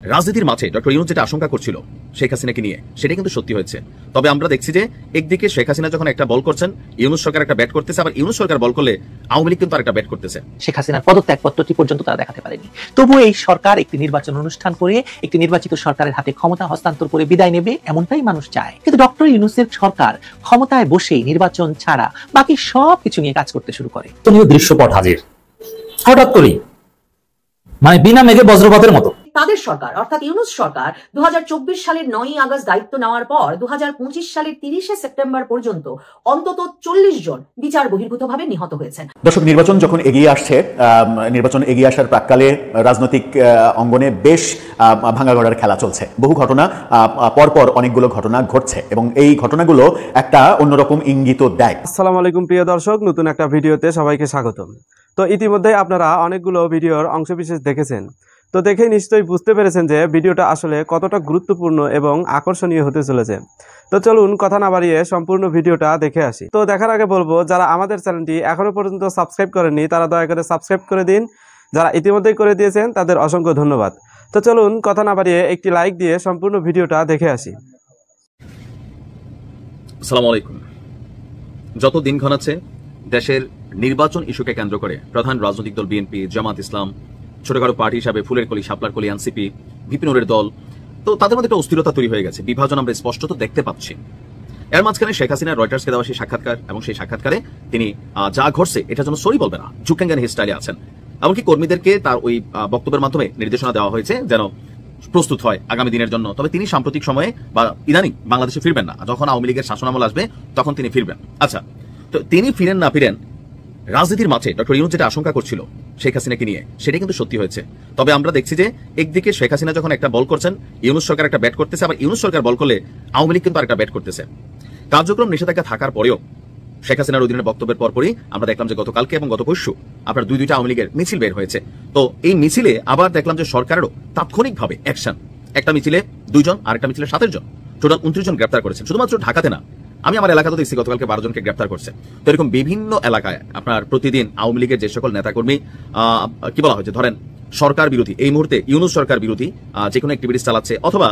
রাজনীতির মাঠে ডক্টর ইউনূস যেটা আশঙ্কা করছিল শেখ হাসিনাকে নিয়ে সেটা কিন্তু সত্যি হয়েছে। তবে আমরা দেখছি যে একদিকে শেখ হাসিনা যখন একটা বল করছেন, ইউনূস সরকার একটা ব্যাট করতেছে, আবার ইউনূস সরকার বল করলে আওয়ামী লীগ কিন্তু আরেকটা ব্যাট করতেছে। শেখ হাসিনার পদত্যাগপত্রটি পর্যন্ত তারা দেখাতে পারেনি। তবুও এই সরকার একটি নির্বাচন অনুষ্ঠান করে একটি নির্বাচিত সরকারের হাতে ক্ষমতা হস্তান্তর করে বিদায় নেবে, এমনটাই মানুষ চায়। কিন্তু ডক্টর ইউনূসের সরকার ক্ষমতায় বসেই নির্বাচন ছাড়া বাকি সবকিছু নিয়ে কাজ করতে শুরু করে। দৃশ্যপট হাজির হঠাৎ করেই, মানে বিনা মেঘে বজ্রপাতের মতো। তাদের সরকার অর্থাৎ ইউনূস সরকার 2024 সালের 9ই আগস্ট দায়িত্ব নেওয়ার পর 2025 সালের 30শে সেপ্টেম্বর পর্যন্ত অন্তত 40 জন বিচার বহির্ভূতভাবে নিহত হয়েছেন। দর্শক, নির্বাচন যখন এগিয়ে আসছে, নির্বাচন এগিয়ে আসার প্রাক্কালে রাজনৈতিক অঙ্গনে বেশ ভাঙাগড়ার খেলা চলছে। বহু ঘটনা পরপর অনেকগুলো ঘটনা ঘটছে এবং এই ঘটনাগুলো একটা অন্যরকম ইঙ্গিত দেয়। আসসালামু আলাইকুম প্রিয় দর্শক, নতুন একটা ভিডিওতে সবাইকে স্বাগতম। তো ইতিমধ্যে আপনারা অনেকগুলো ভিডিওর অংশবিশেষ দেখেছেন, তো দেখে নিশ্চয়ই বুঝতে পেরেছেন যে ভিডিওটা আসলে কতটা গুরুত্বপূর্ণ এবং আকর্ষণীয় হতে চলেছে। তো চলুন কথা না বাড়িয়ে সম্পূর্ণ ভিডিওটা দেখে আসি। তো দেখার আগে বলবো, যারা আমাদের চ্যানেলটি এখনো পর্যন্ত সাবস্ক্রাইব করেননি তারা দয়া করে সাবস্ক্রাইব করে দিন, যারা ইতিমধ্যেই করে দিয়েছেন তাদের অসংখ্য ধন্যবাদ। তো চলুন কথা না বাড়িয়ে একটি লাইক দিয়ে সম্পূর্ণ ভিডিওটা দেখে আসি। আসসালামু আলাইকুম। যত দিন ঘনাচ্ছে দেশের নির্বাচন ইস্যুকে কেন্দ্র করে প্রধান রাজনৈতিক দল বিএনপি, জামাত ইসলাম, ছোটখাটো পার্টি হিসাবে ফুলের কলি, শাপলার কলি, এনসিপি, ভিপিনুরের দল, তো তাদের মধ্যে একটা অস্থিরতা তৈরি হয়ে গেছে, বিভাজন আমরা স্পষ্টত দেখতে পাচ্ছি। এর মাঝখানে শেখ হাসিনা রয়টার্সকে দেওয়া সেই সাক্ষাৎকার, এবং সেই সাক্ষাৎকারে তিনি যা ঘটছে এটার জন্য সরি বলবে না, ঝুঁকেঙ্গান স্টাইলে আছেন। এমনকি কর্মীদেরকে তার ওই বক্তব্যের মাধ্যমে নির্দেশনা দেওয়া হয়েছে যেন প্রস্তুত হয় আগামী দিনের জন্য। তবে তিনি সাম্প্রতিক সময়ে বা ইদানিং বাংলাদেশে ফিরবেন না, যখন আওয়ামী লীগের শাসনামল আসবে তখন তিনি ফিরবেন। আচ্ছা, তো তিনি ফিরেন না ফিরেন, রাজনীতির মাঠে ডক্টর ইউনূস যেটা আশঙ্কা করছিল শেখ হাসিনাকে নিয়ে সেটা কিন্তু সত্যি হয়েছে। তবে আমরা দেখছি যে একদিকে শেখ হাসিনা যখন একটা বল করছেন, ইউনূস সরকার একটা ব্যাট করতেছে, আবার ইউনূস সরকার বল করলে আওয়ামী লীগ কিন্তু আরেকটা ব্যাট করতেছে। কার্যক্রম নিষেধাজ্ঞা থাকার পরেও শেখ হাসিনার অধীনের বক্তব্যের পরপরই আমরা দেখলাম যে গতকালকে এবং গত পরশু আপনার দুইটা আওয়ামী লীগের মিছিল বের হয়েছে। তো এই মিছিলে আবার দেখলাম যে সরকারেরও তাৎক্ষণিকভাবে অ্যাকশন। একটা মিছিলে 2 জন, আরেকটা মিছিলে 7 জন, টোটাল 29 জন গ্রেপ্তার করেছেন। শুধুমাত্র ঢাকাতে না, আমি আমার এলাকাতেও দেখছি গতকালকে 12 জনকে গ্রেপ্তার করছে। তো এরকম বিভিন্ন এলাকায় আপনার প্রতিদিন আওয়ামী লীগের যে সকল নেতাকর্মী কি বলা হয়েছে, ধরেন সরকার বিরোধী, এই মুহূর্তে ইউনূস সরকার বিরোধী যে কোনো অ্যাক্টিভিটিস চালাচ্ছে, অথবা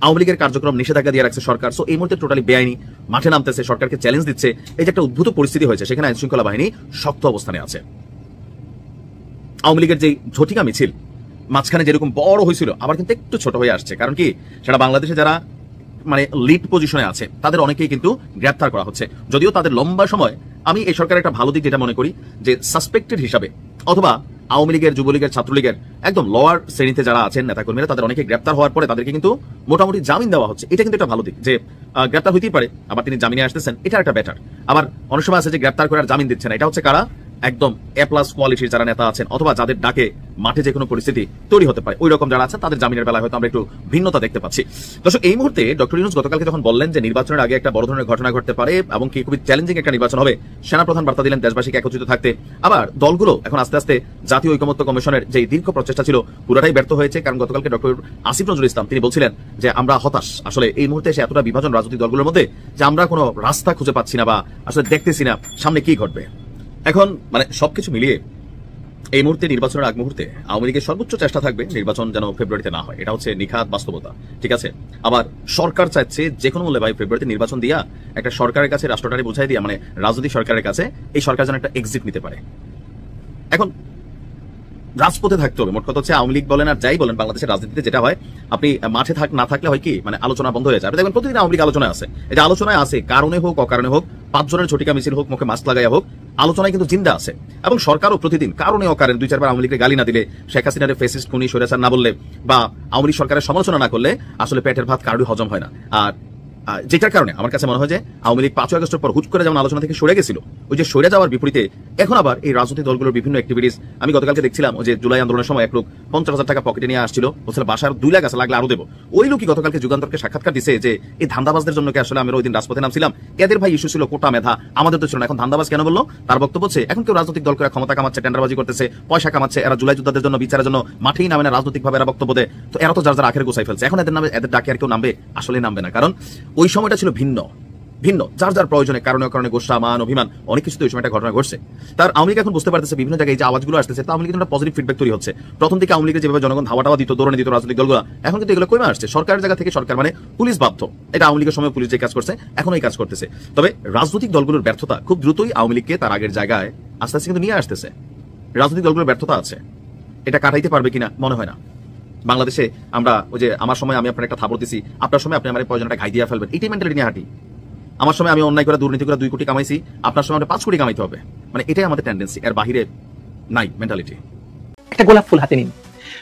আওয়ামী লীগের কার্যক্রম নিষেধাজ্ঞা দিয়ে রাখছে সরকার, সো এই মুহূর্তে টোটালি বেআইনি মাঠে নামতেছে, সরকারকে চ্যালেঞ্জ দিচ্ছে। এই যে একটা উদ্ভূত পরিস্থিতি হয়েছে, সেখানে আইন শৃঙ্খলা বাহিনী শক্ত অবস্থানে আছে। আওয়ামী লীগের যে ঝটিকা মিছিল মাঝখানে যেরকম বড় হয়েছিল, আবার কিন্তু একটু ছোট হয়ে আসছে। কারণ কি, সেটা বাংলাদেশে যারা মানে লিড পজিশনে আছে তাদের অনেকেই কিন্তু গ্রেপ্তার করা হচ্ছে। যদিও তাদের লম্বা সময়, আমি এই সরকারের একটা ভালো দিক যেটা মনে করি যে সাসপেক্টেড হিসাবে, অথবা আওয়ামী লীগের, যুবলীগের, ছাত্রলীগের একদম লোয়ার শ্রেণীতে যারা আছেন নেতাকর্মীরা, তাদের অনেকে গ্রেপ্তার হওয়ার পরে তাদেরকে কিন্তু মোটামুটি জামিন দেওয়া হচ্ছে। এটা কিন্তু একটা ভালো দিক যে গ্রেপ্তার হইতেই পারে, আবার তিনি জামিনে আসতেছেন, এটা একটা বেটার। আবার অনেক সময় আছে যে গ্রেপ্তার করে আর জামিন দিচ্ছে না, এটা হচ্ছে কারা, একদম A+ কোয়ালিটির যারা নেতা আছেন, অথবা যাদের ডাকে মাঠে যে কোনো পরিস্থিতি তৈরি হতে পারে, ওই রকম যারা আছেন তাদের জামিনের বেলায় হয়তো আমরা একটু ভিন্নতা দেখতে পাচ্ছি। দর্শক, এই মুহূর্তে ডক্টর ইউনূস গতকালকে যখন বললেন যে নির্বাচনের আগে একটা বড় ধরনের ঘটনা ঘটতে পারে এবং কি খুবই চ্যালেঞ্জিং একটা নির্বাচন হবে, সেনাপ্রধান বার্তা দিলেন দেশবাসীকে একত্রিত থাকতে। আবার দলগুলো এখন আস্তে আস্তে জাতীয় ঐকমত্য কমিশনের যে দীর্ঘ প্রচেষ্টা ছিল পুরোটাই ব্যর্থ হয়েছে। কারণ গতকালকে ডক্টর আসিফ নজরুল ইসলাম তিনি বলছিলেন যে আমরা হতাশ, আসলে এই মুহূর্তে এসে এতটা বিভাজন রাজনৈতিক দলগুলোর মধ্যে যে আমরা কোনো রাস্তা খুঁজে পাচ্ছি না, বা আসলে দেখতেছি না সামনে কি ঘটবে। এখন মানে সবকিছু মিলিয়ে এই মুহূর্তে নির্বাচনের আগ মুহূর্তে আওয়ামী লীগের সর্বোচ্চ চেষ্টা থাকবে নির্বাচন যেন ফেব্রুয়ারিতে না হয়। এটা হচ্ছে নিখাত বাস্তবতা, ঠিক আছে। আবার সরকার চাইছে যে কোনো মূল্যে ভাই ফেব্রুয়ারিতে নির্বাচন দিয়া একটা সরকারের কাছে, রাষ্ট্রটারে বুঝাই দিয়া, মানে রাজনৈতিক সরকারের কাছে এই সরকার যেন একটা এক্সিট নিতে পারে। এখন রাজপথে থাকতে হবে। মোট কথা হচ্ছে আওয়ামী লীগ বলেন আর যাই বলেন, বাংলাদেশের রাজনীতিতে যেটা হয়, আপনি মাঠে না থাকলে হয় কি, মানে আলোচনা বন্ধ হয়ে যায়। আপনি দেখবেন প্রতিদিন আওয়ামী লীগ আলোচনায় আছে, এই যে আলোচনায় আছে কারণে হোক অকারণে হোক, 5 জনের ঝটিকা মিছিল হোক, মুখে মাস্ক লাগাইয়া হোক, আলোচনায় কিন্তু জিন্দা আছে। এবং সরকারও প্রতিদিন কারণে অকারণে 2-4 বার আওয়ামী লীগকে গালি না দিলে, শেখ হাসিনার ফেসিস্ট, খুনি, স্বৈরাচার না বললে, বা আওয়ামী লীগ সরকারের সমালোচনা না করলে আসলে পেটের ভাত কারোরই হজম হয় না। আর যেটার কারণে আমার কাছে মনে হয় যে আওয়ামী লীগ 5 আগস্টের পর হুট করে যেমন আলোচনা থেকে সরে গেছিল, ওই যে সরে যাওয়ার বিপরীতে এখন আবার এই রাজনৈতিক দলগুলোর বিভিন্ন অ্যাক্টিভিটিস, আমি গতকালকে দেখছিলাম ওই যে জুলাই আন্দোলনের সময় এক লোক 50,000 টাকা পকেটে নিয়ে আসছিল, বলছিল বাসার 2 লাখ আছে, লাগলে আরো দেবো। ওই লোকই গতকালকে যুগান্তরকে সাক্ষাৎকার দিছে যে এই ধান্দাবাজদের জন্য কি আসলে আমরা ওই দিন রাজপথে নামছিলাম, এদের ভাই ইস্যু ছিল কোটা মেধা, আমাদের তো ছিল না, এখন ধান্দাবাজ কেন বললো? তার বক্তব্য হচ্ছে এখন কেউ রাজনৈতিক দল করে ক্ষমতা কামাচ্ছে, টেন্ডারবাজি করতেছে, পয়সা কামাচ্ছে, এরা জুলাই যোদ্ধাদের জন্য, বিচারের জন্য মাঠেই নামে না, রাজনৈতিকভাবে এরা বক্তব্য দেয়। তো এরা তো যার যার আখের গোছাই ফেলছে, এখন এদের নামে, এদের ডাকে আর কেউ নামবে? আসলে নামবে না, কারণ ওই সময়টা ছিল ভিন্ন। ভিন্ন, যার যার প্রয়োজনে কারণে কারণে গোসা মান অভিমান অনেক কিছু তো এই সময় একটা ঘটনা ঘটছে। তার আওয়ামী লীগ এখন বুঝতে পারতেছে বিভিন্ন জায়গায় যে আওয়াজগুলো আসতেছে, তা আওয়ামী লীগের একটা পজিটিভ ফিডব্যাক তৈরি হচ্ছে। প্রথম দিকে আওয়ামী লীগের যেভাবে জনগণ ধাওয়া দিত, দৌড়ানি দিত রাজনৈতিক দলগুলো, এখন কিন্তু এগুলো কমে আসছে। সরকারের জায়গা থেকে সরকার মানে পুলিশ বাধ্য, এটা আওয়ামী লীগের সময় পুলিশ যে কাজ করছে এখন এই কাজ করতেছে। তবে রাজনৈতিক দলগুলোর ব্যর্থতা খুব দ্রুতই আওয়ামী লীগকে তার আগের জায়গায় আস্তে আস্তে কিন্তু নিয়ে আসতেছে। রাজনৈতিক দলগুলোর ব্যর্থতা আছে, এটা কাটাইতে পারবে কিনা মনে হয় না। বাংলাদেশে আমরা ওই যে আমার সময় আমি আপনার একটা থাপড় দিছি, আপনার সময় আপনি আমার প্রয়োজনটা ঘাই দিয়ে ফেলবেন, এটাই মেন্টালিটি নিয়ে হাঁটি। আমার সময় আমি অন্যায় করে দুর্নীতি করে 2 কোটি কামাইছি, আপনার সময় আমরা 5 কোটি কামাইতে হবে, মানে এটাই আমাদের টেন্ডেন্সি, এর বাহিরে নাই মেন্টালিটি। একটা গোলাপ ফুল হাতে নিন,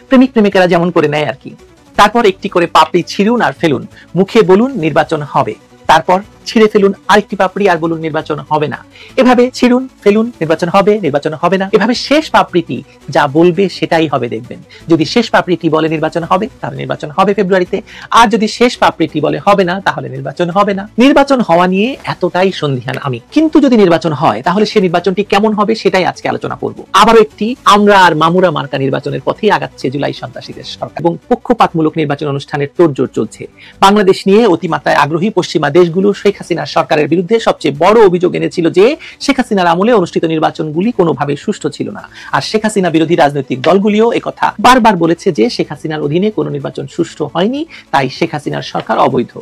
প্রেমিক প্রেমিকারা যেমন করে নেয় আর কি। তারপর একটি করে পাপড়ি ছিঁড়ুন আর ফেলুন, মুখে বলুন নির্বাচন হবে, তারপর ছিঁড়ে ফেলুন আরেকটি পাপড়ি আর বলুন নির্বাচন হবে না। এভাবে ছিঁড়ুন ফেলুন, নির্বাচন হবে নির্বাচন হবে না, এভাবে শেষ পাপড়িটি যা বলবে সেটাই হবে। দেখবেন যদি শেষ পাপড়িটি বলে নির্বাচন হবে তাহলে নির্বাচন হবে ফেব্রুয়ারিতে, আর যদি শেষ পাপড়িটি বলে হবে না তাহলে নির্বাচন হবে না। নির্বাচন হওয়া নিয়ে এতটাই সন্দিহান আমি, কিন্তু যদি নির্বাচন হয় তাহলে সেই নির্বাচনটি কেমন হবে সেটাই আজকে আলোচনা করব। আবারও একটি আমরা আর মামুরা মার্কা নির্বাচনের পথেই আগাচ্ছে জুলাই সন্ত্রাসীদের সরকার, এবং পক্ষপাতমূলক নির্বাচন অনুষ্ঠানের তোড়জোড় চলছে। বাংলাদেশ নিয়ে অতিমাত্রায় আগ্রহী পশ্চিমা দেশগুলো শেখ হাসিনার সরকারের বিরুদ্ধে সবচেয়ে বড় অভিযোগ এনেছিল যে শেখ হাসিনার আমলে অনুষ্ঠিত নির্বাচনগুলি কোনোভাবে সুষ্ঠু ছিল না। আর শেখ হাসিনা বিরোধী রাজনৈতিক দলগুলিও একথা বারবার বলেছে যে শেখ হাসিনার অধীনে কোনো নির্বাচন সুষ্ঠু হয়নি, তাই শেখ হাসিনার সরকার অবৈধ।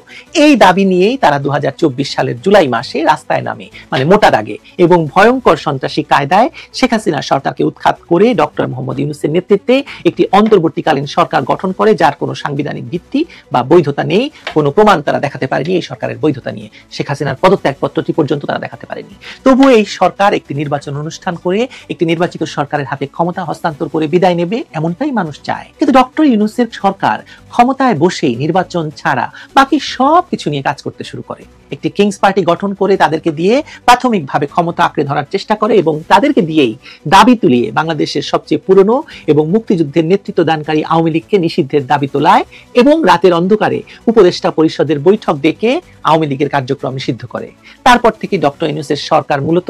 এই দাবি নিয়েই তারা 2024 সালের জুলাই মাসে রাস্তায় নামে, মানে মোটা দাগে এবং ভয়ঙ্কর সন্ত্রাসী কায়দায় শেখ হাসিনার সরকারকে উৎখাত করে ডক্টর মোহাম্মদ ইউনূসের নেতৃত্বে একটি অন্তর্বর্তীকালীন সরকার গঠন করে, যার কোনো সাংবিধানিক ভিত্তি বা বৈধতা নেই, কোনো প্রমাণ তারা দেখাতে পারেনি এই সরকারের বৈধতা নিয়ে। শেখ হাসিনার পদত্যাগপত্রটি পর্যন্ত তারা দেখাতে পারেনি। তবুও এই সরকার একটি নির্বাচন অনুষ্ঠান করে একটি নির্বাচিত সরকারের হাতে ক্ষমতা হস্তান্তর করে বিদায় নেবে, এমনটাই মানুষ চায়। কিন্তু ডক্টর ইউনূসের সরকার ক্ষমতায় বসেই নির্বাচন ছাড়া বাকি সব কিছু নিয়ে কাজ করতে শুরু করে। একটি কিংস পার্টি গঠন করে তাদেরকে দিয়ে প্রাথমিকভাবে ক্ষমতা আঁকড়ে ধরার চেষ্টা করে এবং তাদেরকে দিয়েই দাবি তুলিয়ে বাংলাদেশের সবচেয়ে পুরনো এবং মুক্তিযুদ্ধের নেতৃত্ব দানকারী আওয়ামী লীগকে নিষিদ্ধের দাবি তোলায় এবং রাতের অন্ধকারে উপদেষ্টা পরিষদের বৈঠক ডেকে আওয়ামী লীগের কার্যক্রম নিষিদ্ধ করে। তারপর থেকে ডক্টর ইউনূসের সরকার মূলত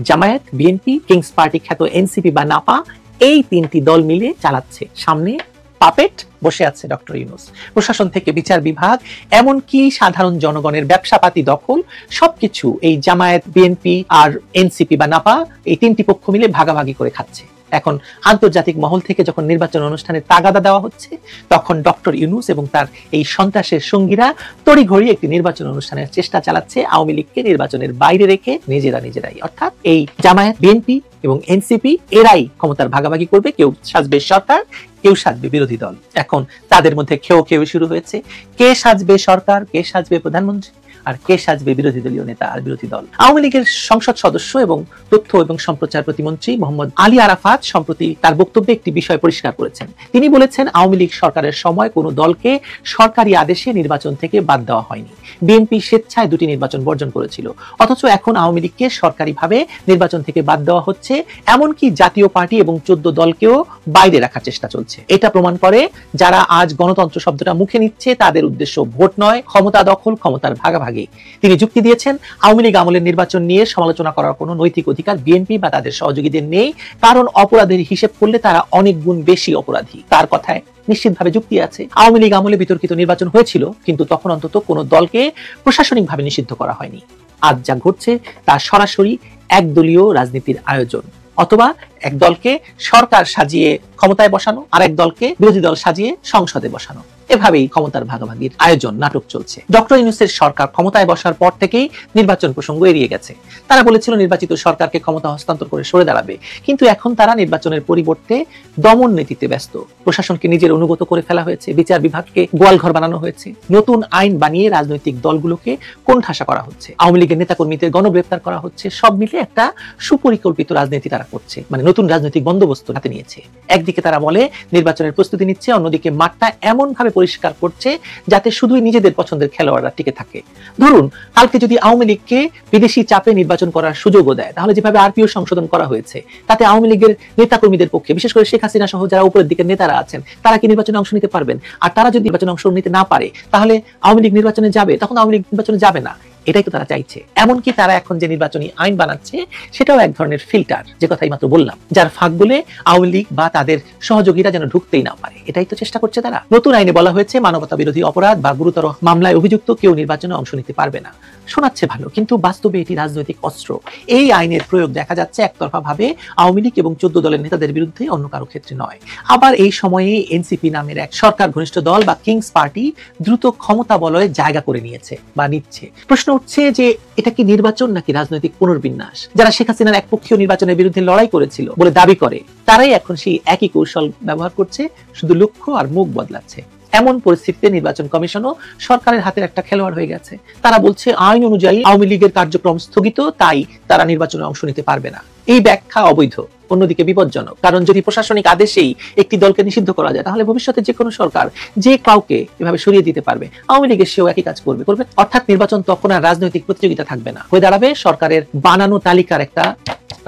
জামায়াত, বিএনপি, কিংস পার্টি খ্যাত এনসিপি বা নাপা, এই 3টি দল মিলে চালাচ্ছে। সামনে পাপেট বসে আছে ডক্টর ইউনূস। প্রশাসন থেকে বিচার বিভাগ, এমনকি সাধারণ জনগণের ব্যবসাপাতি দখল, সবকিছু এই জামায়াত, বিএনপি আর এনসিপি বা নাপা, এই 3টি পক্ষ মিলে ভাগাভাগি করে খাচ্ছে। এখন আন্তর্জাতিক মহল থেকে যখন নির্বাচন অনুষ্ঠানের তাগাদা দেওয়া হচ্ছে, তখন ডক্টর ইউনূস এবং তার এই সন্ত্রাসের সঙ্গীরা তড়িঘড়ি একটি নির্বাচন অনুষ্ঠানের চেষ্টা চালাচ্ছে আওয়ামী লীগকে নির্বাচনের বাইরে রেখে নিজেরাই, অর্থাৎ এই জামায়াত, বিএনপি এবং এনসিপি এরাই ক্ষমতার ভাগাভাগি করবে। কেউ সাজবে সরকার, কেউ সাজবে বিরোধী দল। এখন তাদের মধ্যে খেয়ে শুরু হয়েছে, কে সাজবে সরকার, কে সাজবে প্রধানমন্ত্রী, আর কে সাজবে বিরোধী দলীয় নেতা আর বিরোধী দল। আওয়ামী লীগের সংসদ সদস্য এবং তথ্য এবং সম্প্রচার প্রতিমন্ত্রী মোহাম্মদ আলী আরাফাত সম্প্রতি তার বক্তব্যে একটি বিষয় পরিষ্কার করেছেন। তিনি বলেছেন, আওয়ামী লীগ সরকারের সময় কোনো দলকে সরকারি আদেশে নির্বাচন থেকে বাদ দেওয়া হয়নি। বিএনপি স্বেচ্ছায় 2টি নির্বাচন বর্জন করেছিল, অথচ এখন আওয়ামী লীগকে সরকারিভাবে নির্বাচন থেকে বাদ দেওয়া হচ্ছে, এমনকি জাতীয় পার্টি এবং 14 দলকেও বাইরে রাখার চেষ্টা চলছে। এটা প্রমাণ করে যারা আজ গণতন্ত্র শব্দটা মুখে নিচ্ছে তাদের উদ্দেশ্য ভোট নয়, ক্ষমতা দখল, ক্ষমতার ভাগাভাগি। তিনি যুক্তি দিয়েছেন, আওয়ামী লীগ আমলের নির্বাচন নিয়ে সমালোচনা করার কোনো নৈতিক অধিকার বিএনপি বা তাদের সহযোগীদের নেই, কারণ অপরাধের হিসেব করলে তারা অনেক গুণ বেশি অপরাধী। তার কথায় নিশ্চিতভাবে যুক্তি আছে। আওয়ামী লীগ আমলে বিতর্কিত নির্বাচন হয়েছিল, কিন্তু তখন অন্তত কোনো দলকে প্রশাসনিকভাবে নিষিদ্ধ করা হয়নি। আজ যা ঘটছে তা সরাসরি একদলীয় রাজনীতির আয়োজন, অথবা এক দলকে সরকার সাজিয়ে ক্ষমতায় বসানো আর এক দলকে বিরোধী দল সাজিয়ে সংসদে বসানো। এভাবেই ক্ষমতার ভাগাভাগির আয়োজন, নাটক চলছে। ডক্টর ইউনূসের সরকার ক্ষমতায় বসার পর থেকেই নির্বাচন প্রসঙ্গ এড়িয়ে গেছে। তারা বলেছিল নির্বাচিত সরকারকে ক্ষমতা হস্তান্তর করে সরে দাঁড়াবে, কিন্তু এখন তারা নির্বাচনের পরিবর্তে দমন নীতিতে ব্যস্ত। প্রশাসনকে নিজের অনুগত করে ফেলা হয়েছে, বিচার বিভাগকে গোয়ালঘর বানানো হয়েছে, নতুন আইন বানিয়ে রাজনৈতিক দলগুলোকে কোণঠাসা করা হচ্ছে, আওয়ামী লীগের নেতাকর্মীদের গণগ্রেপ্তার করা হচ্ছে। সব মিলে একটা সুপরিকল্পিত রাজনীতি তারা করছে, মানে নতুন রাজনৈতিক বন্দোবস্ত হাতে নিয়েছে। একদিকে তারা বলে নির্বাচনের প্রস্তুতি নিচ্ছে, অন্যদিকে মাঠটা এমন ভাবে পরিষ্কার করছে যাতে শুধুই নিজেদের পছন্দের খেলোয়াড়রা টিকে থাকে। ধরুন কালকে যদি আওয়ামী লীগকে বিদেশি চাপে নির্বাচন করার সুযোগও দেয়, তাহলে যেভাবে আরপিও সংশোধন করা হয়েছে তাতে আওয়ামী লীগের নেতাকর্মীদের পক্ষে, বিশেষ করে শেখ হাসিনা সহ যারা উপরের দিকের নেতারা আছেন, তারা কি নির্বাচনে অংশ নিতে পারবেন? আর তারা যদি নির্বাচনে অংশ নিতে না পারে তাহলে আওয়ামী লীগ নির্বাচনে যাবে, তখন আওয়ামী লীগ নির্বাচনে যাবে না। এটাই তো তারা চাইছে। এমনকি তারা এখন যে নির্বাচনী আইন বানাচ্ছে সেটাও এক ধরনের ফিল্টার, যে কথাই মাত্র বললাম, যার ফাঁক বলে আওয়ামী লীগ বা তাদের সহযোগীরা যেন ঢুকতেই না পারে। এটাই তো চেষ্টা করছে তারা। নতুন আইনে বলা হয়েছে মানবতা বিরোধী অপরাধ বা গুরুতর মামলায় অভিযুক্ত কেউ নির্বাচনে অংশ নিতে পারবে না। শোনাচ্ছে ভালো, কিন্তু বাস্তবে এটি রাজনৈতিক অস্ত্র। এই আইনের প্রয়োগ দেখা যাচ্ছে একতরফা ভাবে আওয়ামী লীগ এবং 14 দলের নেতাদের বিরুদ্ধে, অন্য কারো ক্ষেত্রে নয়। আবার এই সময়ে এনসিপি নামের এক সরকার ঘনিষ্ঠ দল বা কিংস পার্টি দ্রুত ক্ষমতা বলয়ে জায়গা করে নিয়েছে বা নিচ্ছে। প্রশ্ন উঠছে যে এটা কি নির্বাচন নাকি রাজনৈতিক পুনর্বিন্যাস? যারা শেখ হাসিনার একপক্ষীয় নির্বাচনের বিরুদ্ধে লড়াই করেছিল বলে দাবি করে, তারাই এখন সেই একই কৌশল ব্যবহার করছে, শুধু লক্ষ্য আর মুখ বদলাচ্ছে। এমন পরিস্থিতিতে নির্বাচন কমিশনও সরকারের হাতের একটা খেলোয়াড় হয়ে গেছে। তারা বলছে আইন অনুযায়ী আওয়ামী লীগের কার্যক্রম স্থগিত, তাই তারা নির্বাচনে অংশ নিতে পারবে না। এই ব্যাখ্যা অবৈধ, অন্যদিকে বিপজ্জনক। কারণ যদি প্রশাসনিক আদেশেই একটি দলকে নিষিদ্ধ করা যায়, তাহলে ভবিষ্যতে যে কোনো সরকার যে কাউকে এভাবে সরিয়ে দিতে পারবে। আওয়ামী লীগের সেও একই কাজ করবে। অর্থাৎ নির্বাচন তখন আর রাজনৈতিক প্রতিযোগিতা থাকবে না, হয়ে দাঁড়াবে সরকারের বানানো তালিকার একটা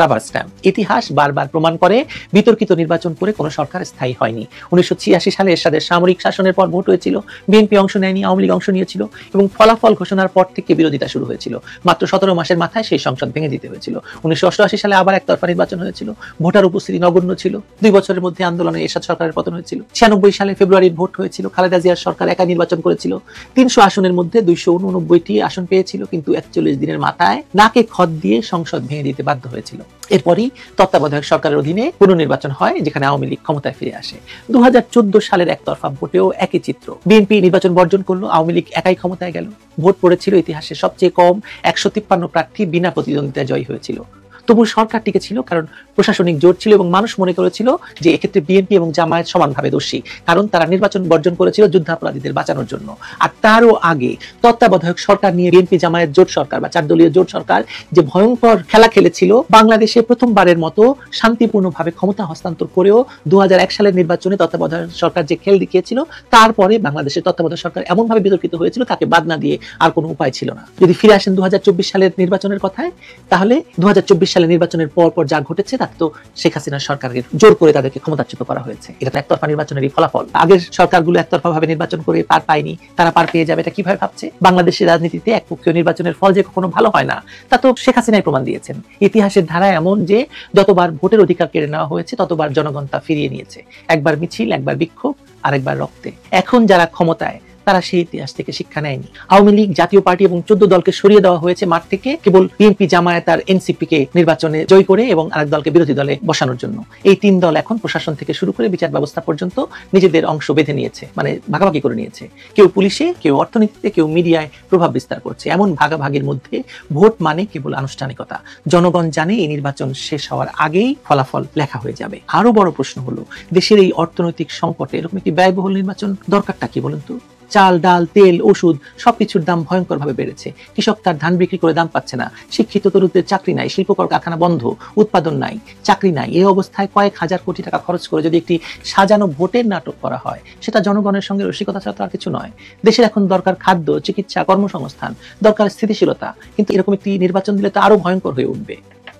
রাবার স্ট্যাম্প। ইতিহাস বারবার প্রমাণ করে বিতর্কিত নির্বাচন করে কোনো সরকার স্থায়ী হয়নি। 1986 সালে এরশাদের সামরিক শাসনের পর ভোট হয়েছিল, বিএনপি অংশ নেয়নি, আওয়ামী লীগ অংশ নিয়েছিল এবং ফলাফল ঘোষণার পর থেকে বিরোধিতা শুরু হয়েছিল। মাত্র 17 মাসের মাথায় সেই সংসদ ভেঙে দিতে হয়েছিল। 1988 সালে আবার একতরফা নির্বাচন হয়েছিল, ভোটার উপস্থিতি নগণ্য ছিল। 2 বছরের মধ্যে আন্দোলনে এরশাদ সরকারের পতন হয়েছিল। 96 সালে ফেব্রুয়ারির ভোট হয়েছিল, খালেদা জিয়ার সরকার একা নির্বাচন করেছিল। 300 আসনের মধ্যে 289টি আসন পেয়েছিল, কিন্তু 41 দিনের মাথায় নাকে খত দিয়ে সংসদ ভেঙে দিতে বাধ্য হয়েছিল। এরপরই তত্ত্বাবধায়ক সরকারের অধীনে পুনর্নির্বাচন হয়, যেখানে আওয়ামী লীগ ক্ষমতায় ফিরে আসে। 2014 সালের একতরফা ভোটেও একই চিত্র। বিএনপি নির্বাচন বর্জন করলো, আওয়ামী লীগ একাই ক্ষমতায় গেল। ভোট পড়েছিল ইতিহাসে সবচেয়ে কম, 153 প্রার্থী বিনা প্রতিদ্বন্দ্বিতায় জয়ী হয়েছিল। তবু সরকার টিকে ছিল, কারণ প্রশাসনিক জোট ছিল এবং মানুষ মনে করেছিল যে এক্ষেত্রে বিএনপি এবং জামায়াত সমানভাবে দোষী, কারণ তারা নির্বাচন বর্জন করেছিল যুদ্ধাপরাধীদের বাঁচানোর জন্য। আর তারও আগে তত্ত্বাবধায়ক সরকার নিয়ে বিএনপি জামায়াত জোট সরকার বা 4 দলীয় জোট সরকার যে ভয়ঙ্কর খেলা খেলেছিল, বাংলাদেশে প্রথমবারের মতো শান্তিপূর্ণভাবে ক্ষমতা হস্তান্তর করেও 2001 সালের নির্বাচনে তত্ত্বাবধায়ক সরকার যে খেল দেখিয়েছিল, তারপরে বাংলাদেশের তত্ত্বাবধায়ক সরকার এমনভাবে বিতর্কিত হয়েছিল, তাকে বাদ না দিয়ে আর কোনো উপায় ছিল না। যদি ফিরে আসেন 2024 সালের নির্বাচনের কথায়, তাহলে 2024 সালে নির্বাচনের পর যা ঘটেছে তা তো শেখ হাসিনার সরকারের জোর করে তাদেরকে ক্ষমতাচ্যুত করা হয়েছে। এটা তো একতরফা নির্বাচনেরই ফলাফল। আগের সরকারগুলো একতরফা ভাবে নির্বাচন করে পার পায়নি, তারা পার পেয়ে যাবে, এটা কিভাবে ভাবছে? বাংলাদেশের রাজনীতিতে একপক্ষীয় নির্বাচনের ফল যে কখনো ভালো হয় না, তা তো শেখ হাসিনাই প্রমাণ দিয়েছেন। ইতিহাসের ধারা এমন যে যতবার ভোটের অধিকার কেড়ে নেওয়া হয়েছে, ততবার জনগণ তা ফিরিয়ে নিয়েছে। একবার মিছিল, একবার বিক্ষোভ, আরেকবার রক্তে। এখন যারা ক্ষমতায়, তারা সেই ইতিহাস থেকে শিক্ষা নেয়নি। আওয়ামী লীগ, জাতীয় পার্টি এবং 14 দলকে সরিয়ে দেওয়া হয়েছে মাঠ থেকে কেবল বিএনপি, জামায়াত আর এনসিপি কে নির্বাচনে জয় করে এবং আরেক দলকে বিরোধী দলে বসানোর জন্য। এই 3 দল এখন প্রশাসন থেকে শুরু করে বিচার ব্যবস্থা পর্যন্ত নিজেদের অংশ বেঁধে নিয়েছে, মানে ভাগাভাগি করে নিয়েছে। কেউ পুলিশে, কেউ অর্থনীতিতে, কেউ মিডিয়ায় প্রভাব বিস্তার করছে। এমন ভাগাভাগির মধ্যে ভোট মানে কেবল আনুষ্ঠানিকতা। জনগণ জানে এই নির্বাচন শেষ হওয়ার আগেই ফলাফল লেখা হয়ে যাবে। আরো বড় প্রশ্ন হলো, দেশের এই অর্থনৈতিক সংকটে এরকম একটি ব্যয়বহুল নির্বাচন দরকারটা কি বলুন তো? চাল, ডাল, তেল, ওষুধ সবকিছুর দাম ভয়ঙ্কর ভাবে বেড়েছে। কৃষক তার ধান বিক্রি করে দাম পাচ্ছে না, শিক্ষিত তরুণদের চাকরি নাই, শিল্প কারখানা বন্ধ, উৎপাদন নাই, চাকরি নাই। এই অবস্থায় কয়েক হাজার কোটি টাকা খরচ করে যদি একটি সাজানো ভোটের নাটক করা হয়, সেটা জনগণের সঙ্গে রসিকতা ছাড়া আর কিছু নয়। দেশের এখন দরকার খাদ্য, চিকিৎসা, কর্মসংস্থান, দরকার স্থিতিশীলতা। কিন্তু এরকম একটি নির্বাচন দিলে তো আরো ভয়ঙ্কর হয়ে উঠবে।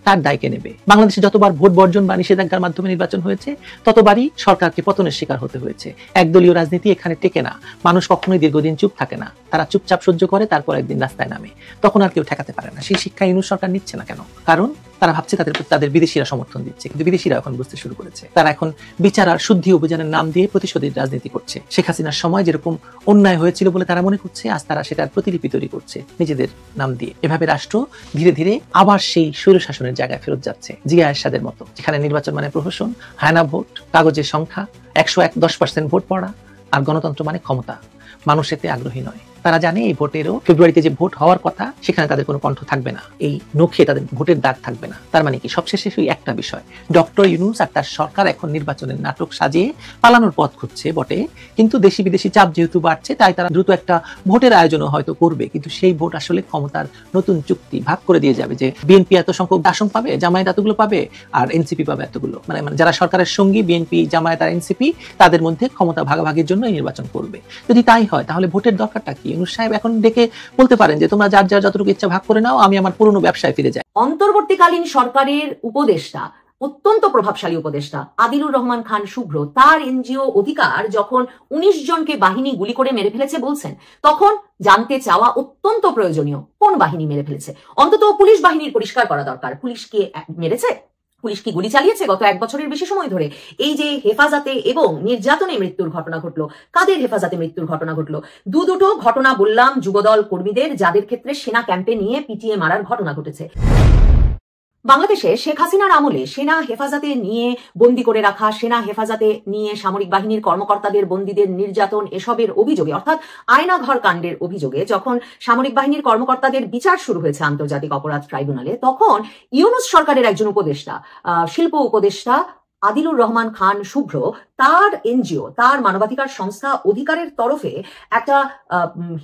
তার দায়কে নেবে? বাংলাদেশে যতবার ভোট বর্জন বা নিষেধাজ্ঞার মাধ্যমে নির্বাচন হয়েছে, ততবারই সরকারকে পতনের শিকার হতে হয়েছে। একদলীয় রাজনীতি এখানে টেকে না। মানুষ কখনোই দীর্ঘদিন চুপ থাকে না, তারা চুপচাপ সহ্য করে, তারপর একদিন রাস্তায় নামে। তখন আর কেউ ঠেকাতে পারে না। সেই শিক্ষা ইউনূস সরকার নিচ্ছে না কেন? কারণ তারা ভাবছে তাদের বিদেশিরা সমর্থন দিচ্ছে, কিন্তু বিদেশিরা এখন বুঝতে শুরু করেছে তারা এখন বিচার আর শুদ্ধি অভিযানের নাম দিয়ে প্রতিশোধের রাজনীতি করছে। শেখ হাসিনার সময় যেরকম অন্যায় হয়েছিল বলে তারা মনে করছে, আজ তারা সেটার প্রতিলিপি তৈরি করছে নিজেদের নাম দিয়ে। এভাবে রাষ্ট্র ধীরে ধীরে আবার সেই স্বৈরশাসনের জায়গায় ফেরত যাচ্ছে, জিয়া এরশাদের মতো, যেখানে নির্বাচন মানে প্রহসন, হায়না ভোট, কাগজের সংখ্যা, 110% ভোট পড়া, আর গণতন্ত্র মানে ক্ষমতা। মানুষ এতে আগ্রহী নয়। তারা জানে এই ভোটেরও ফেব্রুয়ারিতে যে ভোট হওয়ার কথা, সেখানে তাদের কোনো কণ্ঠ থাকবে না, এই নখে তাদের ভোটের দাগ থাকবে না। তার মানে কি? সবশেষে সেই একটা বিষয়, ডক্টর ইউনূস আর তার সরকার এখন নির্বাচনের নাটক সাজিয়ে পালানোর পথ খুঁজছে বটে, কিন্তু দেশি বিদেশি চাপ যেহেতু বাড়ছে, তাই তারা দ্রুত একটা ভোটের আয়োজনও হয়তো করবে। কিন্তু সেই ভোট আসলে ক্ষমতার নতুন চুক্তি ভাগ করে দিয়ে যাবে, যে বিএনপি এত সংখ্যক আসন পাবে, জামায়াত এতগুলো পাবে, আর এনসিপি পাবে এতগুলো। মানে যারা সরকারের সঙ্গী, বিএনপি, জামায়াত আর এনসিপি, তাদের মধ্যে ক্ষমতা ভাগাভাগির জন্য নির্বাচন করবে। যদি তাই হয়, তাহলে ভোটের দরকারটা কি? ইউনূস সাহেব এখন ডেকে বলতে পারেন যে তোমরা যার যতটুকু ইচ্ছা ভাগ করে নাও, আমি আমার পুরনো ব্যবসায় ফিরে যাই। অন্তর্বর্তীকালীন সরকারের উপদেষ্টা অত্যন্ত প্রভাবশালী উপদেষ্টা আদিলুর রহমান খান শুভ্র তার এনজিও অধিকার যখন 19 জনকে বাহিনী গুলি করে মেরে ফেলেছে বলছেন, তখন জানতে চাওয়া অত্যন্ত প্রয়োজনীয় কোন বাহিনী মেরে ফেলেছে। অন্তত পুলিশ বাহিনীর পরিষ্কার করা দরকার, পুলিশ কি মেরেছে, পুলিশ কি গুলি চালিয়েছে গত 1 বছরের বেশি সময় ধরে? এই যে হেফাজতে এবং নির্যাতনে মৃত্যুর ঘটনা ঘটলো, কাদের হেফাজতে মৃত্যুর ঘটনা ঘটলো? দুটো ঘটনা বললাম যুবদল কর্মীদের, যাদের ক্ষেত্রে সেনা ক্যাম্পে নিয়ে পিটিয়ে মারার ঘটনা ঘটেছে। বাংলাদেশে শেখ হাসিনার আমলে সেনা হেফাজতে নিয়ে বন্দি করে রাখা, সেনা হেফাজতে নিয়ে সামরিক বাহিনীর কর্মকর্তাদের বন্দীদের নির্যাতন এসবের অভিযোগে, অর্থাৎ আয়নাঘর কাণ্ডের অভিযোগে যখন সামরিক বাহিনীর কর্মকর্তাদের বিচার শুরু হয়েছে আন্তর্জাতিক অপরাধ ট্রাইব্যুনালে, তখন ইউনূস সরকারের একজন উপদেষ্টা, শিল্প উপদেষ্টা আদিলুর রহমান খান শুভ্র, তার এনজিও, তার মানবাধিকার সংস্থা অধিকারের তরফে একটা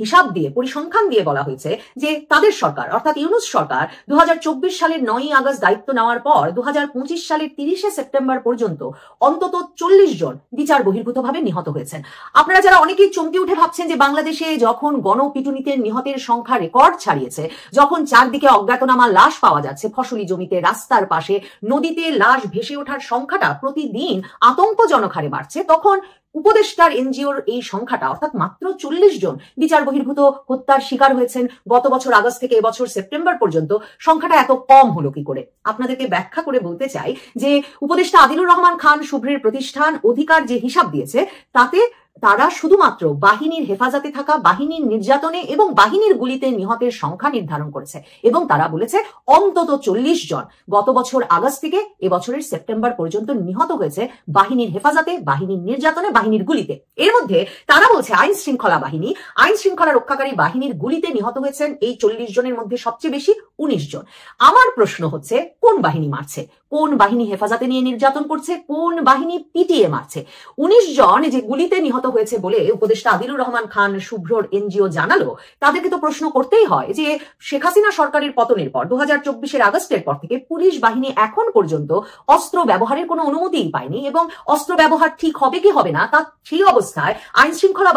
হিসাব দিয়ে, পরিসংখ্যান দিয়ে বলা হয়েছে যে তাদের সরকার অর্থাৎ ইউনূস সরকার 2024 সালের 9 আগস্ট দায়িত্ব নেওয়ার পর 2025 সালের 30 সেপ্টেম্বর পর্যন্ত অন্তত 40 জন বিচার বহির্ভূতভাবে নিহত হয়েছেন। আপনারা যারা অনেকেই চমকে উঠে ভাবছেন যে বাংলাদেশে যখন গণপিটুনিতে নিহতের সংখ্যা রেকর্ড ছাড়িয়েছে, যখন চারদিকে অজ্ঞাতনামা লাশ পাওয়া যাচ্ছে, ফসলি জমিতে, রাস্তার পাশে, নদীতে লাশ ভেসে ওঠার সংখ্যাটা প্রতিদিন আতঙ্কজনক হারে বাড়ছে, তখন উপদেষ্টার এনজিওর এই সংখ্যাটা অর্থাৎ মাত্র 40 জন বিচার বহির্ভূত হত্যার শিকার হয়েছেন গত বছর আগস্ট থেকে এবছর সেপ্টেম্বর পর্যন্ত। সংখ্যাটা এত কম হলো কি করে? আপনাদেরকে ব্যাখ্যা করে বলতে চাই যে উপদেষ্টা আদিলুর রহমান খান শুভ্রের প্রতিষ্ঠান অধিকার যে হিসাব দিয়েছে, তাতে তারা শুধুমাত্র বাহিনীর হেফাজতে থাকা, বাহিনীর নির্যাতনে এবং বাহিনীর গুলিতে নিহতের সংখ্যা নির্ধারণ করেছে এবং তারা বলেছে অন্তত 40 জন গত বছর আগস্ট থেকে এবছরের সেপ্টেম্বর পর্যন্ত নিহত হয়েছে বাহিনীর হেফাজতে, বাহিনীর নির্যাতনে, বাহিনীর গুলিতে। এর মধ্যে তারা বলছে আইন শৃঙ্খলা বাহিনী, আইন শৃঙ্খলা রক্ষাকারী বাহিনীর গুলিতে নিহত হয়েছেন এই 40 জনের মধ্যে সবচেয়ে বেশি 19 জন। আমার প্রশ্ন হচ্ছে, কোন বাহিনী মারছে? কোন বাহিনী হেফাজতে নিয়ে নির্যাতন করছে? কোন বাহিনী পিটিয়ে মারছে? 19 জন যে গুলিতে নিহত হয়েছে বলে উপদেষ্টা আদিলুর রহমান খান শুভ্রর এনজিও জানালো, তাদেরকে তো প্রশ্ন করতেই হয় যে শেখ হাসিনা সরকারের পতনের পর 2024 আগস্টের পর থেকে পুলিশ বাহিনী এখন পর্যন্ত অস্ত্র ব্যবহারের কোনো অনুমতিই পায়নি এবং অস্ত্র ব্যবহার ঠিক হবে কি হবে না, তা সেই অবস্থায় আইন শৃঙ্খলা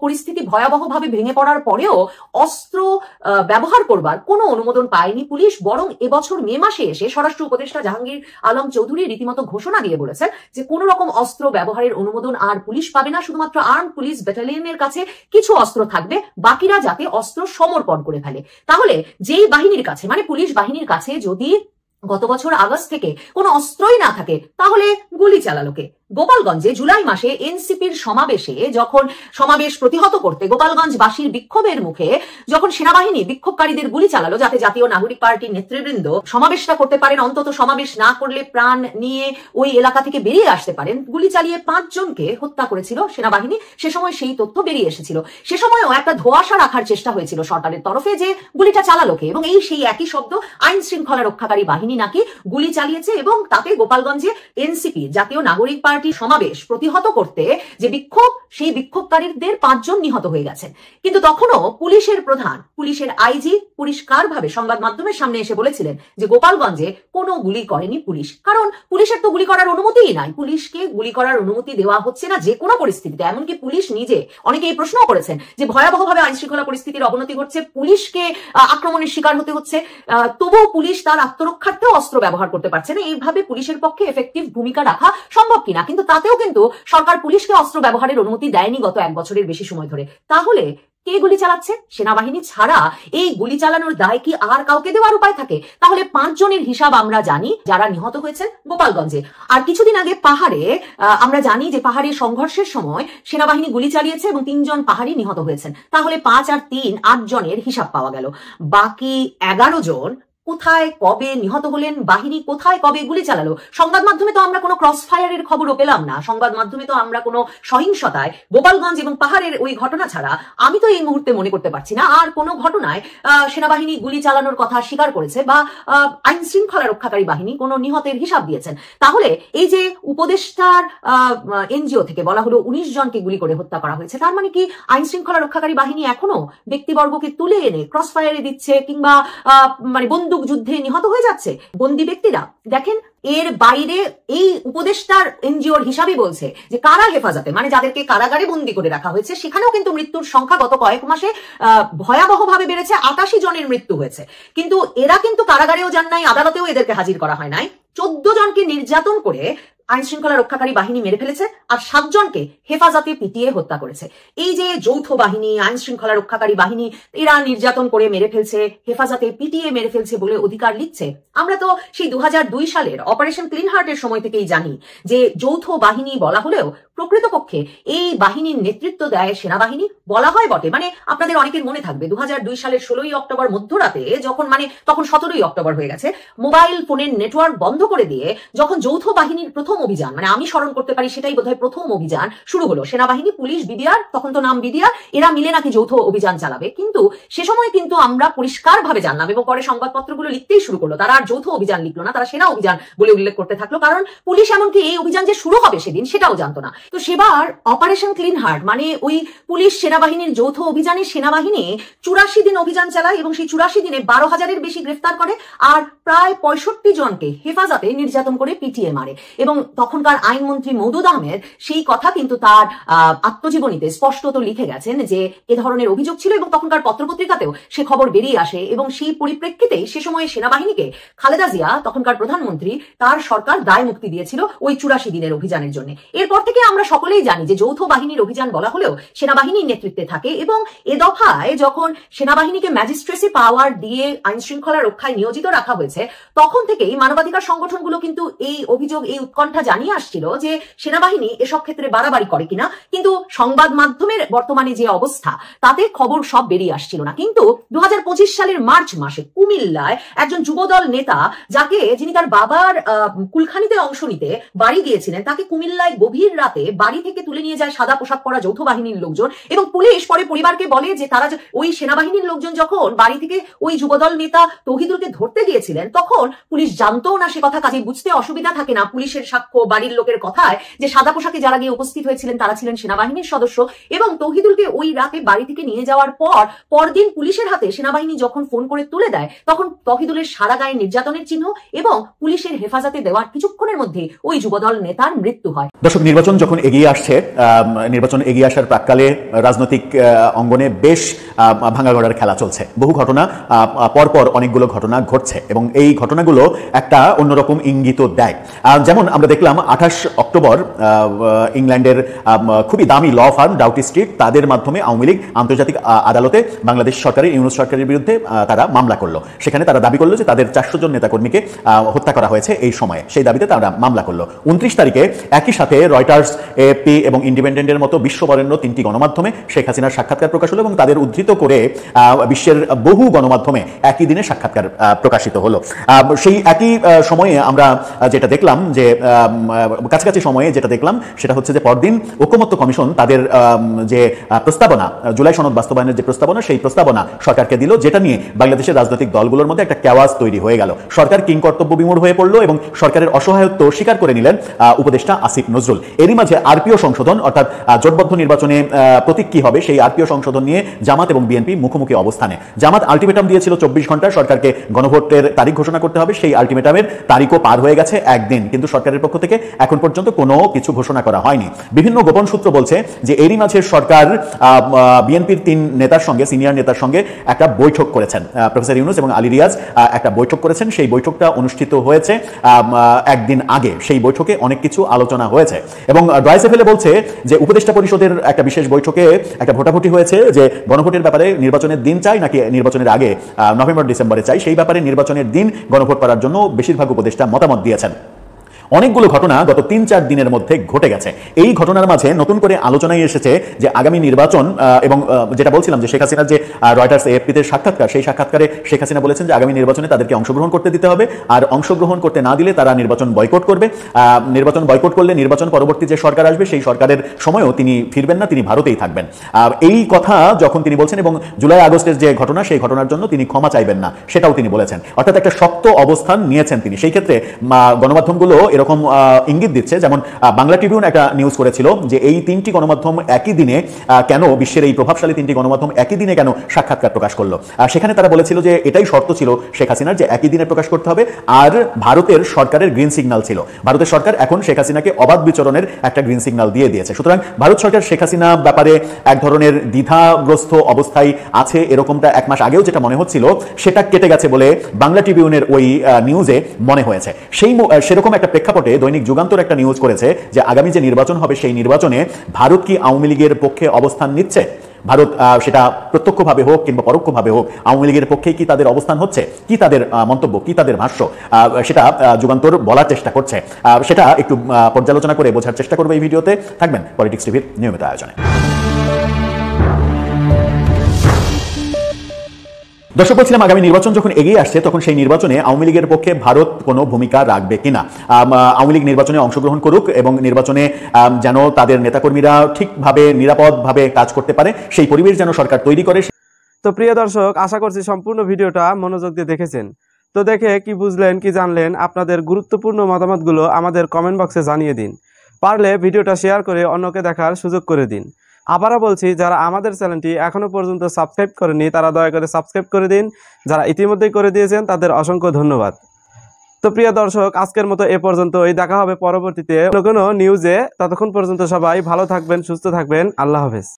পরিস্থিতি ভয়াবহভাবে ভেঙে পড়ার পরেও অস্ত্র ব্যবহার করবার কোনো অনুমোদন পায়নি পুলিশ। বরং এবছর মে মাসে এসে স্বরাষ্ট্র উপদেষ্টা জাহাঙ্গীর আলম চৌধুরী রীতিমতো ঘোষণা দিয়ে বলেছেন যে কোন রকম অস্ত্র ব্যবহারের অনুমোদন আর পুলিশ পাবে না, শুধুমাত্র আর্ম পুলিশ ব্যাটালিয়নের কাছে কিছু অস্ত্র থাকবে, বাকিরা যাতে অস্ত্র সমর্পণ করে ফেলে। তাহলে যেই বাহিনীর কাছে, মানে পুলিশ বাহিনীর কাছে যদি গত বছর আগস্ট থেকে কোনো অস্ত্রই না থাকে, তাহলে গুলি চালালো কে? গোপালগঞ্জে জুলাই মাসে এনসিপির সমাবেশে যখন সমাবেশ প্রতিহত করতে গোপালগঞ্জবাসীর বিক্ষোভের মুখে যখন সেনাবাহিনী বিক্ষোভকারীদের গুলি চালালো যাতে জাতীয় নাগরিক পার্টির নেতৃবৃন্দ সমাবেশটা করতে পারেন, অন্তত সমাবেশ না করলে প্রাণ নিয়ে ওই এলাকা থেকে বেরিয়ে আসতে পারেন, গুলি চালিয়ে 5 জনকে হত্যা করেছিল সেনাবাহিনী। সে সময় সেই তথ্য বেরিয়ে এসেছিল। সে সময়ও একটা ধোঁয়াশা রাখার চেষ্টা হয়েছিল সরকারের তরফে যে গুলিটা চালালো কে, এবং সেই একই শব্দ আইন শৃঙ্খলা রক্ষাকারী বাহিনী নাকি গুলি চালিয়েছে এবং তাতে গোপালগঞ্জে এনসিপি জাতীয় নাগরিক পার্টি সমাবেশ প্রতিহত করতে যে বিক্ষোভ, সেই বিক্ষোভকারীদের 5 জন নিহত হয়ে গেছেন। কিন্তু তখনও পুলিশের প্রধান, পুলিশের আইজি পরিষ্কারভাবে সংবাদ মাধ্যমের সামনে এসে বলেছিলেন যে গোপালগঞ্জে কোনো গুলি করেনি পুলিশ, কারণ পুলিশের তো গুলি করার অনুমতিই নাই, পুলিশকে গুলি করার অনুমতি দেওয়া হচ্ছে না যে কোনো পরিস্থিতিতে। এমনকি পুলিশ নিজে, অনেকে এই প্রশ্ন করেছেন যে ভয়াবহভাবে আইন শৃঙ্খলা পরিস্থিতির অবনতি ঘটছে, পুলিশকে আক্রমণের শিকার হতে হচ্ছে, তবুও পুলিশ তার আত্মরক্ষার্থেও অস্ত্র ব্যবহার করতে পারছে না। এইভাবে পুলিশের পক্ষে এফেক্টিভ ভূমিকা রাখা সম্ভব কিনা? কিন্তু তাতেও কিন্তু সরকার পুলিশকে অস্ত্র ব্যবহারের অনুমতি দেয়নি গত 1 বছরের বেশি সময় ধরে। তাহলে কে গুলি চালাচ্ছে? সেনাবাহিনী ছাড়া এই গুলি চালানোর দায় কি আর কাউকে দেওয়ার উপায় থাকে? তাহলে 5 জনের হিসাব আমরা জানি যারা নিহত হয়েছেন গোপালগঞ্জে। আর কিছুদিন আগে পাহাড়ে আমরা জানি যে পাহাড়ে সংঘর্ষের সময় সেনাবাহিনী গুলি চালিয়েছে এবং 3 জন পাহাড়ি নিহত হয়েছেন। তাহলে 5 আর 3 8 জনের হিসাব পাওয়া গেল। বাকি 11 জন কোথায় কবে নিহত হলেন, বাহিনী কোথায় কবে গুলি চালালো? সংবাদ মাধ্যমে তো আমরা কোনো ক্রস ফায়ারের খবরও পেলাম না, সংবাদ মাধ্যমে তো আমরা কোনো সহিংসতায় গোপালগঞ্জ এবং পাহাড়ের ওই ঘটনা ছাড়া আমি তো এই মুহূর্তে মনে করতে পারছি না আর কোনো ঘটনায় সেনাবাহিনী গুলি চালানোর কথা স্বীকার করেছে বা আইন শৃঙ্খলা রক্ষাকারী বাহিনী কোনো নিহতের হিসাব দিয়েছেন। তাহলে এই যে উপদেষ্টার এনজিও থেকে বলা হলো 19 জনকে গুলি করে হত্যা করা হয়েছে, তার মানে কি আইন শৃঙ্খলা রক্ষাকারী বাহিনী এখনো ব্যক্তিবর্গকে তুলে এনে ক্রস ফায়ারে দিচ্ছে কিংবা মানে বন্দুক যুদ্ধে নিহত হয়ে যাচ্ছে বন্দী ব্যক্তিরা? দেখেন, এর বাইরে এই উপদেষ্টার এনজিওর হিসাবই বলছে যে কারা হেফাজতে, মানে যাদেরকে কারাগারে বন্দী করে রাখা হয়েছে, সেখানেও কিন্তু মৃত্যুর সংখ্যা গত কয়েক মাসে ভয়াবহভাবে বেড়েছে। 88 জনের মৃত্যু হয়েছে। কিন্তু এরা কিন্তু কারাগারেও যান নাই, আদালতেও এদেরকে হাজির করা হয় নাই। 14 জনকে নির্যাতন করে আইন শৃঙ্খলা রক্ষাকারী বাহিনী মেরে ফেলেছে, আর 7 জনকে হেফাজতে পিটিয়ে হত্যা করেছে। এই যে যৌথ বাহিনী, আইন শৃঙ্খলা রক্ষাকারী বাহিনী, এরা নির্যাতন করে মেরে ফেলছে, হেফাজতে পিটিয়ে মেরে ফেলছে বলে অধিকার লিখছে। আমরা তো সেই 2002 সালের অপারেশন ক্লিন হার্টের সময় থেকেই জানি যে যৌথ বাহিনী বলা হলেও প্রকৃতপক্ষে এই বাহিনীর নেতৃত্ব দেয় সেনাবাহিনী। বলা হয় বটে, মানে আপনাদের অনেকের মনে থাকবে 2002 সালের 16ই অক্টোবর মধ্যরাতে যখন, মানে তখন 17ই অক্টোবর হয়ে গেছে, মোবাইল ফোনের নেটওয়ার্ক বন্ধ করে দিয়ে যখন যৌথ বাহিনীর প্রথম অভিযান, মানে আমি স্মরণ করতে পারি সেটাই বোধহয় প্রথম অভিযান শুরু হলো। সেনাবাহিনী, পুলিশ, বিডিআর, তখন তো নাম বিডিআর, এরা মিলে নাকি যৌথ অভিযান চালাবে। কিন্তু সে সময় কিন্তু আমরা পরিষ্কার ভাবে জানলাম, এবং পরে সংবাদপত্রগুলো লিখতেই শুরু করলো, তারা আর যৌথ অভিযান লিখলো না, তারা সেনা অভিযান বলে উল্লেখ করতে থাকলো, কারণ পুলিশ এমনকি এই অভিযান যে শুরু হবে সেদিন সেটাও জানতো না। তো সেবার অপারেশন ক্লিন হার্ট মানে ওই পুলিশ সেনাবাহিনীর যৌথ অভিযানে সেনাবাহিনী 84 দিন অভিযান চালায়, এবং সেই 84 দিনে 12,000-এর বেশি গ্রেফতার করে, আর প্রায় 65 জনকে হেফাজতে নির্যাতন করে পিটিয়ে মারে। এবং তখনকার আইনমন্ত্রী মওদুদ আহমেদ সেই কথা কিন্তু তার আত্মজীবনীতে স্পষ্টত লিখে গেছেন যে এ ধরনের অভিযোগ ছিল, এবং তখনকার পত্রপত্রিকাতেও সে খবর বেরিয়ে আসে। এবং সেই পরিপ্রেক্ষিতেই সে সময় সেনাবাহিনীকে খালেদা জিয়া, তখনকার প্রধানমন্ত্রী, তার সরকার দায় মুক্তি দিয়েছিল ওই 84 দিনের অভিযানের জন্য। এরপর থেকে আমরা সকলেই জানি যে যৌথ বাহিনীর অভিযান বলা হলেও সেনাবাহিনীর নেতৃত্বে থাকে, এবং এ দফায় যখন সেনাবাহিনীকে ম্যাজিস্ট্রেসি পাওয়ার দিয়ে আইন শৃঙ্খলা রক্ষায় নিয়োজিত রাখা হয়েছে, তখন থেকেই মানবাধিকার সংগঠনগুলো কিন্তু এই অভিযোগ, এই উৎকণ্ঠা জানিয়ে আসছিল যে সেনাবাহিনী এসব ক্ষেত্রে বাড়াবাড়ি করে কিনা। কিন্তু সংবাদ মাধ্যমের বর্তমানে যে অবস্থা, তাতে খবর সব বেরিয়ে আসছিল না। কিন্তু 2025 সালের মার্চ মাসে কুমিল্লায় একজন যুবদল নেতা, যিনি তার বাবার কুলখানিতে অংশ নিতে বাড়ি গিয়েছিলেন, তাকে কুমিল্লায় গভীর রাতে বাড়ি থেকে তুলে নিয়ে যায় সাদা পোশাক পরা যৌথ বাহিনীর লোকজন। এবং পুলিশ পরে পরিবারকে বলে যে তারা, ওই সেনাবাহিনীর লোকজন যখন বাড়ি থেকে ওই যুবদল নেতা তৌহিদুলকে ধরতে গিয়েছিলেন, তখন পুলিশ জানতো না সে কথা, কাজে বুঝতে অসুবিধা থাকে না পুলিশের সাক্ষ্য, বাড়ির লোকের কথায়, যে সাদা পোশাকে যারা গিয়ে উপস্থিত হয়েছিলেন তারা ছিলেন সেনাবাহিনীর সদস্য। এবং তৌহিদুলকে ওই রাতে বাড়ি থেকে নিয়ে যাওয়ার পরদিন পুলিশের হাতে সেনাবাহিনী যখন ফোন করে তুলে দেয়, তখন তৌহিদুলের সারা গায়ে নির্যাতনের চিহ্ন, এবং পুলিশের হেফাজতে দেওয়ার কিছুক্ষণের মধ্যে ওই যুবদল নেতার মৃত্যু হয়। দর্শক, নির্বাচন যখন এগিয়ে আসছে, নির্বাচন এগিয়ে আসার প্রাক্কালে রাজনৈতিক অঙ্গনে বেশ ভাঙাগড়ার খেলা চলছে। বহু ঘটনা, পরপর অনেকগুলো ঘটনা ঘটছে, এবং এই ঘটনাগুলো একটা অন্যরকম ইঙ্গিত দেয়। যেমন আমরা দেখলাম 28 অক্টোবর ইংল্যান্ডের খুবই দামি ল ফার্ম ডাউটি স্ট্রিট, তাদের মাধ্যমে আওয়ামী লীগ আন্তর্জাতিক আদালতে বাংলাদেশ সরকারের, ইউনূস সরকারের বিরুদ্ধে তারা মামলা করলো। সেখানে তারা দাবি করলো যে তাদের 400 জন নেতাকর্মীকে হত্যা করা হয়েছে এই সময়ে, সেই দাবিতে তারা মামলা করলো। 29 তারিখে একই সাথে রয়টার্স, এএফপি এবং ইন্ডিপেন্ডেন্টের মতো বিশ্ববরেণ্য 3টি গণমাধ্যমে শেখ হাসিনার সাক্ষাৎকার প্রকাশ হলো, এবং তাদের উদ্ধৃত করে বিশ্বের বহু গণমাধ্যমে একই দিনে সাক্ষাৎকার প্রকাশিত হলো। সেই একই সময়ে আমরা যেটা দেখলাম, যে কাছাকাছি সময়ে যেটা দেখলাম সেটা হচ্ছে যে পরদিন ঐকমত্য কমিশন তাদের যে প্রস্তাবনা, জুলাই সনদ বাস্তবায়নের যে প্রস্তাবনা, সেই প্রস্তাবনা সরকারকে দিল, যেটা নিয়ে বাংলাদেশের রাজনৈতিক দলগুলোর মধ্যে একটা কেওয়াস তৈরি হয়ে গেল। সরকার কিংকর্তব্য বিমূঢ় হয়ে পড়লো, এবং সরকারের অসহায়ত্ব স্বীকার করে নিলেন উপদেষ্টা আসিফ নজরুল। এরই মাঝে আরপিও সংশোধন, অর্থাৎ জোটবদ্ধ নির্বাচনে প্রতীক কি হবে, সেই আরপিও সংশোধন নিয়ে জামাত এবং বিএনপি মুখোমুখি অবস্থানে। জামাত আলটিমেটাম দিয়েছিল 24 ঘন্টা সরকারকে গণভোটের তারিখ ঘোষণা করতে হবে, সেই আলটিমেটামের তারিখও পার হয়ে গেছে একদিন, কিন্তু সরকারের পক্ষ থেকে এখন পর্যন্ত কোনো কিছু ঘোষণা করা হয়নি। বিভিন্ন গোপন সূত্র বলছে যে এরই মাঝে সরকার বিএনপির 3 নেতার সঙ্গে, সিনিয়র নেতার সঙ্গে একটা বৈঠক করেছেন। প্রফেসর ইউনূস এবং আলী রিয়াজ একটা বৈঠক করেছেন। সেই বৈঠকটা অনুষ্ঠিত হয়েছে একদিন আগে। সেই বৈঠকে অনেক কিছু আলোচনা হয়েছে, এবং ডয়েচে ভেলে বলছে যে উপদেষ্টা পরিষদের একটা বিশেষ বৈঠকে একটা ভোটাভুটি হয়েছে যে গণভোটের ব্যাপারে নির্বাচনের দিন চাই নাকি নির্বাচনের আগে নভেম্বর ডিসেম্বরে চাই, সেই ব্যাপারে নির্বাচনের দিন গণভোট করার জন্য বেশিরভাগ উপদেষ্টা মতামত দিয়েছেন। অনেকগুলো ঘটনা গত 3-4 দিনের মধ্যে ঘটে গেছে। এই ঘটনার মাঝে নতুন করে আলোচনায় এসেছে যে আগামী নির্বাচন, এবং যেটা বলছিলাম যে শেখ হাসিনার যে রয়টার্স, এএফপিতে সাক্ষাৎকার, সেই সাক্ষাৎকারে শেখ হাসিনা বলেছেন যে আগামী নির্বাচনে তাদেরকে অংশগ্রহণ করতে দিতে হবে, আর অংশগ্রহণ করতে না দিলে তারা নির্বাচন বয়কট করবে। নির্বাচন বয়কট করলে নির্বাচন পরবর্তী যে সরকার আসবে সেই সরকারের সময়ও তিনি ফিরবেন না, তিনি ভারতেই থাকবেন। এই কথা যখন তিনি বলছেন, এবং জুলাই আগস্টের যে ঘটনা, সেই ঘটনার জন্য তিনি ক্ষমা চাইবেন না, সেটাও তিনি বলেছেন। অর্থাৎ একটা শক্ত অবস্থান নিয়েছেন তিনি। সেই ক্ষেত্রে গণমাধ্যমগুলো এরকম ইঙ্গিত দিচ্ছে। যেমন বাংলা ট্রিবিউন একটা নিউজ করেছিল যে এই 3টি গণমাধ্যম একই দিনে কেন, বিশ্বের এই প্রভাবশালী 3টি গণমাধ্যম একই দিনে কেন সাক্ষাৎকার প্রকাশ করলো। সেখানে তারা বলেছিল যে এটাই শর্ত ছিল শেখ হাসিনার, যে একই দিনে প্রকাশ করতে হবে, আর ভারতের সরকারের গ্রিন সিগন্যাল ছিল। ভারতের সরকার এখন শেখ হাসিনাকে অবাধ বিচরণের একটা গ্রিন সিগন্যাল দিয়ে দিয়েছে। সুতরাং ভারত সরকার শেখ হাসিনা ব্যাপারে এক ধরনের দ্বিধাগ্রস্ত অবস্থায় আছে, এরকমটা 1 মাস আগেও যেটা মনে হচ্ছিল সেটা কেটে গেছে বলে বাংলা ট্রিবিউনের ওই নিউজে মনে হয়েছে। সেরকম একটা প্রেক্ষাপটে দৈনিক যুগান্তর একটা নিউজ করেছে যে আগামী যে নির্বাচন হবে সেই নির্বাচনে ভারত কি আওয়ামী লীগের পক্ষে অবস্থান নিচ্ছে। ভারত সেটা প্রত্যক্ষভাবে হোক কিংবা পরোক্ষভাবে হোক আওয়ামী লীগের পক্ষেই কি তাদের অবস্থান হচ্ছে, কি তাদের মন্তব্য, কি তাদের ভাষ্য, সেটা যুগান্তর বলার চেষ্টা করছে। সেটা একটু পর্যালোচনা করে বোঝার চেষ্টা করবে এই ভিডিওতে। থাকবেন পলিটিক্স টিভির নিয়মিত আয়োজনে। দর্শক, বলছিলাম আগামী নির্বাচন যখন এগিয়ে আসছে তখন সেই নির্বাচনে আওয়ামী লীগের পক্ষে ভারত কোনো ভূমিকা রাখবে কিনা। আওয়ামী লীগ নির্বাচনে অংশগ্রহণ করুক এবং নির্বাচনে যেন তাদের নেতাকর্মীরা ঠিকভাবে নিরাপদভাবে কাজ করতে পারে, সেই পরিবেশ যেন সরকার তৈরি করে। তো প্রিয় দর্শক, আশা করছি সম্পূর্ণ ভিডিওটা মনোযোগ দিয়ে দেখেছেন। তো দেখে কি বুঝলেন, কি জানলেন, আপনাদের গুরুত্বপূর্ণ মতামতগুলো আমাদের কমেন্ট বক্সে জানিয়ে দিন। পারলে ভিডিওটা শেয়ার করে অন্যকে দেখার সুযোগ করে দিন। আবারও বলছি, যারা আমাদের চ্যানেলটি এখনো পর্যন্ত সাবস্ক্রাইব করেনি তারা দয়া করে সাবস্ক্রাইব করে দিন। যারা ইতিমধ্যেই করে দিয়েছেন তাদের অসংখ্য ধন্যবাদ। তো প্রিয় দর্শক, আজকের মতো এ পর্যন্তই। দেখা হবে পরবর্তীতে কোনো নিউজে। ততক্ষণ পর্যন্ত সবাই ভালো থাকবেন, সুস্থ থাকবেন। আল্লাহ হাফেজ।